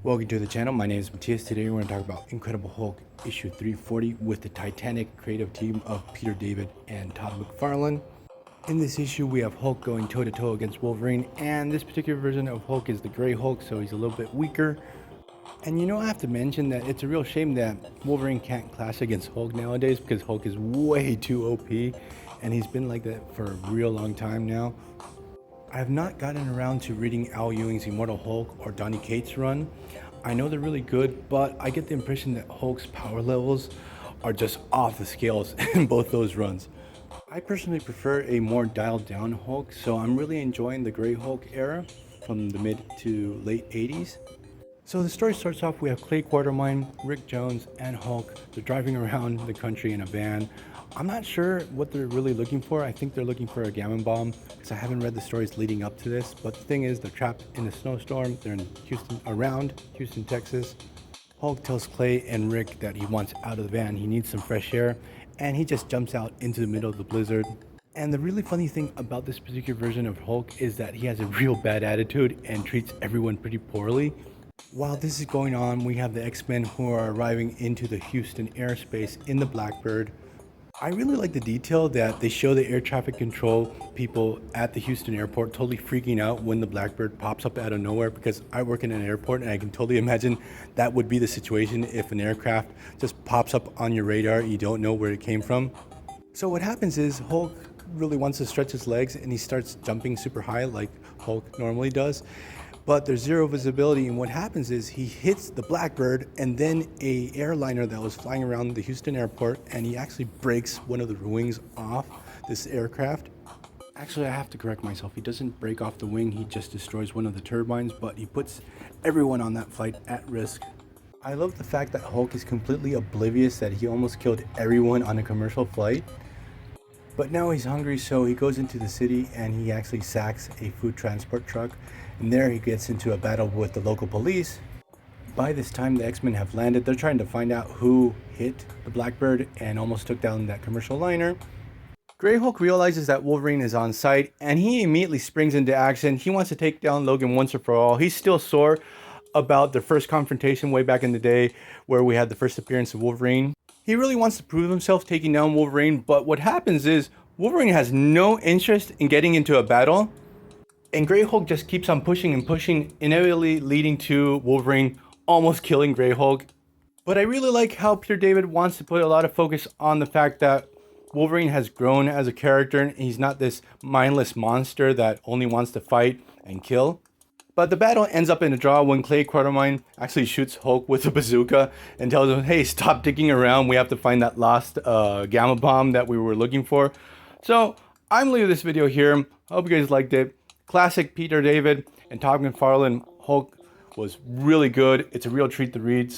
Welcome to the channel. My name is Matthias. Today we're going to talk about Incredible Hulk issue 340 with the Titanic creative team of Peter David and Todd McFarlane. In this issue we have Hulk going toe-to-toe against Wolverine, and this particular version of Hulk is the Gray Hulk, so he's a little bit weaker. And I have to mention that it's a real shame that Wolverine can't clash against Hulk nowadays, because Hulk is way too OP and he's been like that for a real long time now. I have not gotten around to reading Al Ewing's Immortal Hulk or Donny Cates' run. I know they're really good, but I get the impression that Hulk's power levels are just off the scales in both those runs. I personally prefer a more dialed down Hulk, so I'm really enjoying the Gray Hulk era from the mid to late 80s. So the story starts off, we have Clay Quartermine, Rick Jones, and Hulk. They're driving around the country in a van. I'm not sure what they're really looking for. I think they're looking for a gammon bomb, because I haven't read the stories leading up to this. But the thing is, they're trapped in a snowstorm. They're in around Houston, Texas. Hulk tells Clay and Rick that he wants out of the van. He needs some fresh air, and he just jumps out into the middle of the blizzard. And the really funny thing about this particular version of Hulk is that he has a real bad attitude and treats everyone pretty poorly. While this is going on, we have the X-Men who are arriving into the Houston airspace in the Blackbird. I really like the detail that they show the air traffic control people at the Houston airport totally freaking out when the Blackbird pops up out of nowhere, because I work in an airport and I can totally imagine that would be the situation if an aircraft just pops up on your radar, you don't know where it came from. So what happens is Hulk really wants to stretch his legs and he starts jumping super high like Hulk normally does. But there's zero visibility, and what happens is he hits the Blackbird and then a airliner that was flying around the Houston airport, and he actually breaks one of the wings off this aircraft. Actually, I have to correct myself. He doesn't break off the wing, he just destroys one of the turbines, but he puts everyone on that flight at risk. I love the fact that Hulk is completely oblivious that he almost killed everyone on a commercial flight. But now he's hungry, so he goes into the city and he actually sacks a food transport truck. And there he gets into a battle with the local police. By this time the X-Men have landed. They're trying to find out who hit the Blackbird and almost took down that commercial liner. Grey Hulk realizes that Wolverine is on site and he immediately springs into action. He wants to take down Logan once and for all. He's still sore about their first confrontation way back in the day where we had the first appearance of Wolverine. He really wants to prove himself taking down Wolverine, but what happens is Wolverine has no interest in getting into a battle. And Grey Hulk just keeps on pushing and pushing, inevitably leading to Wolverine almost killing Grey Hulk. But I really like how Peter David wants to put a lot of focus on the fact that Wolverine has grown as a character and he's not this mindless monster that only wants to fight and kill. But the battle ends up in a draw when Clay Quartermine actually shoots Hulk with a bazooka and tells him, hey, stop digging around, we have to find that lost gamma bomb that we were looking for. So I'm leaving this video here. I hope you guys liked it. Classic Peter David and Todd McFarlane Hulk was really good. It's a real treat to read.